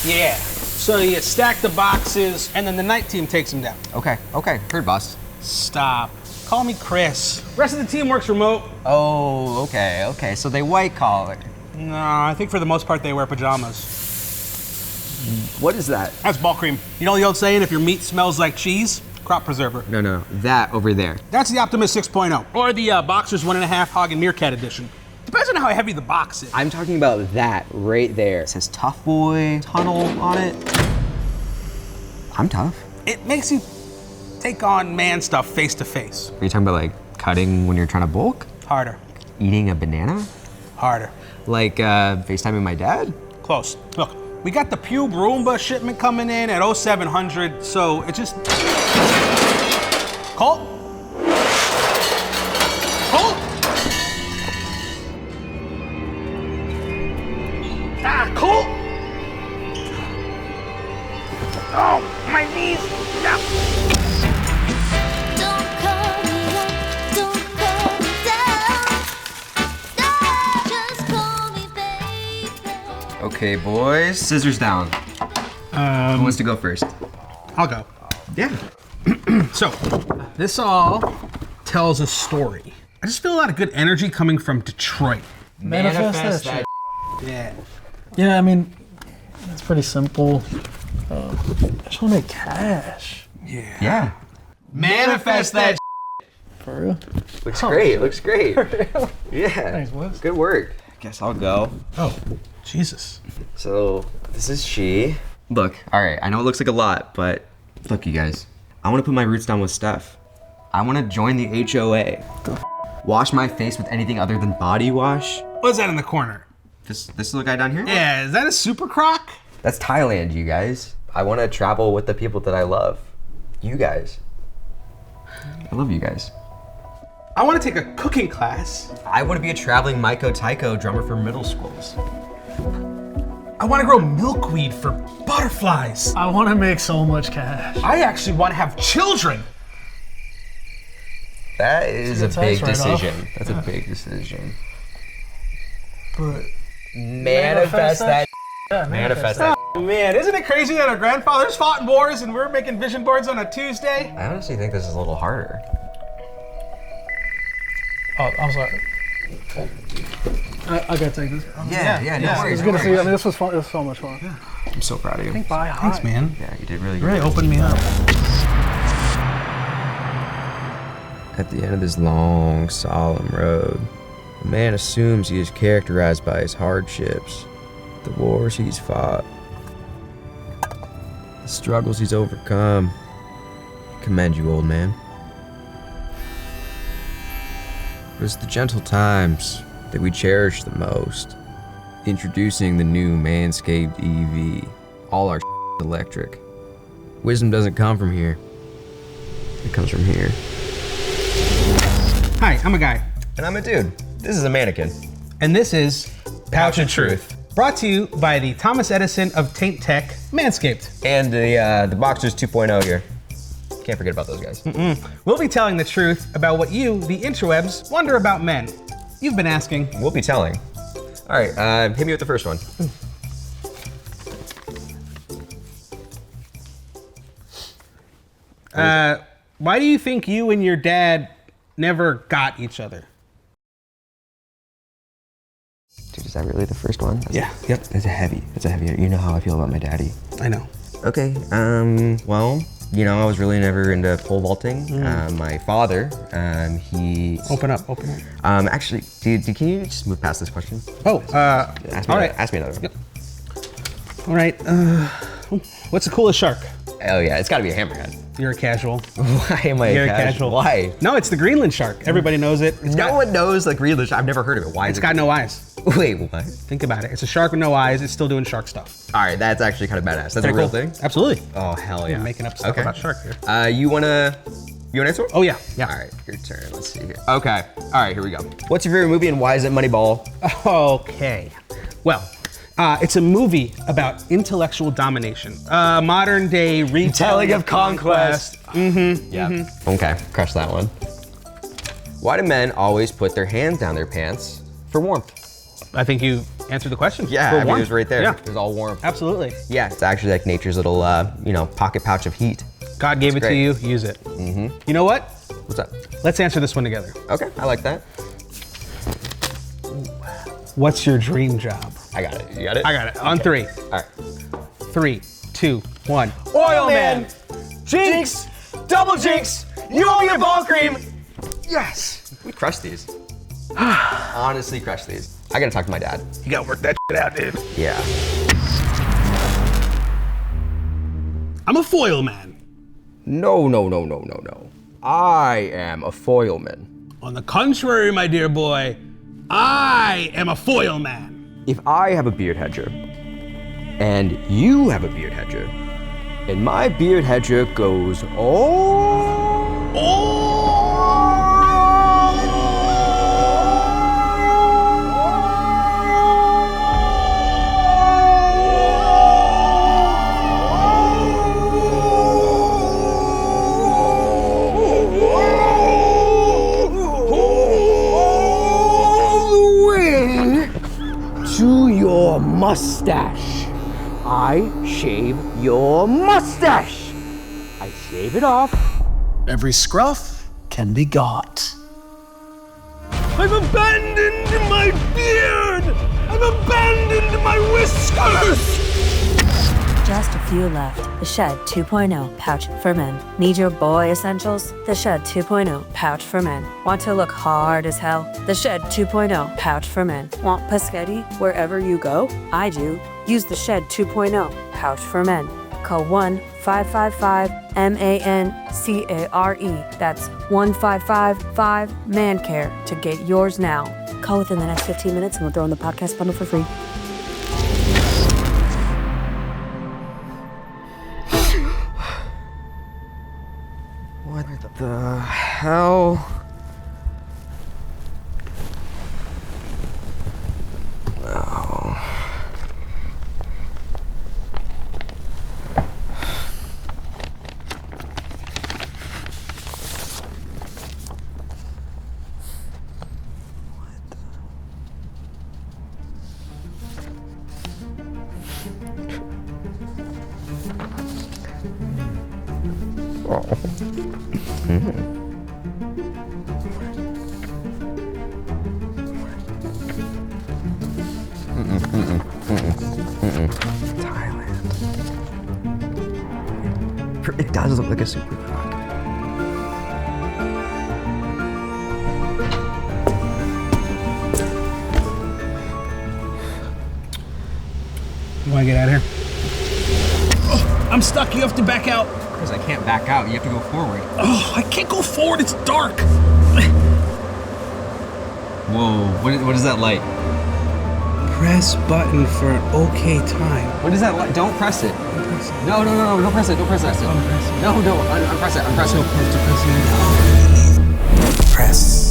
Yeah. So you stack the boxes, and then the night team takes them down. Okay, heard, boss. Stop. Call me Chris. Rest of the team works remote. Oh, okay, so they white collar. No, I think for the most part they wear pajamas. What is that? That's ball cream. You know the old saying, if your meat smells like cheese, crop preserver. No, that over there. That's the Optimus 6.0, or the Boxers 1.5 Hog and Meerkat edition. Depends on how heavy the box is. I'm talking about that right there. It says Tuff Boy Tunnel on it. I'm tough. It makes you take on man stuff face to face. Are you talking about like cutting when you're trying to bulk? Harder. Eating a banana? Harder. Like FaceTiming my dad? Close. Look, we got the Pube Roomba shipment coming in at 0700, so it just... Colt? Colt? Colt? Oh, my knees. Yeah. Don't call me up, don't call me down. Just call me baby. Okay, boys, scissors down. Who wants to go first? I'll go. Yeah. So, this all tells a story. I just feel a lot of good energy coming from Detroit. Manifest that shit. Yeah. Yeah, I mean, it's pretty simple. I just want to make cash. Yeah. Manifest that. For real? Looks great. Yeah. Thanks, Wes. Good work. Guess I'll go. Oh, Jesus. So, this is she. Look, all right, I know it looks like a lot, but look, you guys. I want to put my roots down with Steph. I want to join the HOA. Wash my face with anything other than body wash. What's that in the corner? This little guy down here? Yeah, is that a super croc? That's Thailand, you guys. I want to travel with the people that I love. You guys. I love you guys. I want to take a cooking class. I want to be a traveling Maiko Taiko drummer for middle schools. I want to grow milkweed for butterflies. I want to make so much cash. I actually want to have children. That is a That's big right off. decision. That's a big decision. But Manifest that. yeah, Manifest that. Oh, man, isn't it crazy that our grandfathers fought in wars and we're making vision boards on a Tuesday? I honestly think this is a little harder. Oh, I'm sorry. I gotta take this. Yeah, no worries. It's good to see you. I mean, this was fun. It was so much fun. Yeah. I'm so proud of you. Bye. Thanks, man. Yeah, you did really You good. really opened me up. At the end of this long, solemn road, a man assumes he is characterized by his hardships, the wars he's fought, the struggles he's overcome. I commend you, old man. It was the gentle times that we cherish the most. Introducing the new Manscaped EV. All our electric. Wisdom doesn't come from here. It comes from here. Hi, I'm a guy. And I'm a dude. This is a mannequin. And this is Pouch of Truth. Brought to you by the Thomas Edison of Taint Tech, Manscaped. And the Boxers 2.0 here. Can't forget about those guys. We'll be telling the truth about what you, the interwebs, wonder about men. You've been asking. We'll be telling. All right, hit me with the first one. Why do you think you and your dad never got each other? Dude, is that really the first one? Yeah. Yep. That's a heavy. You know how I feel about my daddy. I know. Okay. Well, you know, I was really never into pole vaulting. My father, he. Open up. Actually, dude, can you just move past this question? Oh, Ask me. all right. Ask me another one. Yep. All right. What's the coolest shark? Oh yeah, it's got to be a hammerhead. You're a casual. Why am I You're a casual? Why? No, it's the Greenland shark. Everybody knows it. No one knows the Greenland. I've never heard of it. Why? It's got no eyes. Wait, what? Think about it. It's a shark with no eyes. It's still doing shark stuff. All right, that's actually kind of badass. That's Pretty a real cool. thing. Absolutely. Oh hell yeah! I'm making up stuff Okay. about shark here. You wanna answer? Oh yeah. All right, your turn. Let's see here. Okay. All right, here we go. What's your favorite movie and why is it Moneyball? Okay. Well, it's a movie about intellectual domination. Modern day retelling of conquest. Yeah. Okay, crush that one. Why do men always put their hands down their pants for warmth? I think you answered the question. Yeah, We're I mean, it warm. was right there. Yeah, It was all warm. absolutely. Yeah, it's actually like nature's little, pocket pouch of heat. God gave it to great. you, use it. Mm-hmm. You know what? What's up? Let's answer this one together. Okay, I like that. What's your dream job? I got it. You got it? I got it. On three. All right. 3, 2, 1. Oil Man! Jinx! Double jinx! You owe me a ball cream! Yes! We crushed these. Honestly crushed these. I gotta talk to my dad. You gotta work that shit out, dude. Yeah. I'm a foil man. No. I am a foilman. On the contrary, my dear boy, I am a foil man. If I have a beard hedger, and you have a beard hedger, and my beard hedger goes to your mustache. I shave your mustache. I shave it off. Every scruff can be got. I've abandoned my beard. I've abandoned my whiskers. Just a few left. The Shed 2.0 pouch for men. Need your boy essentials? The Shed 2.0 pouch for men. Want to look hard as hell? The Shed 2.0 pouch for men. Want Paschetti wherever you go? I do. Use the Shed 2.0 pouch for men. Call 1-555-MANCARE. That's 1-555-MANCARE to get yours now. Call within the next 15 minutes and we'll throw in the podcast bundle for free. What the hell? Oh. Thailand. It does look like a super croc. You wanna get out of here? Oh, I'm stuck. You have to back out. Because I can't back out. You have to go forward. Oh, I can't go forward. It's dark. Whoa, what is that light? Press button for an okay time. What is that light? Don't press it. No, don't press it. Don't press it. No, unpress it. Unpress it. Press.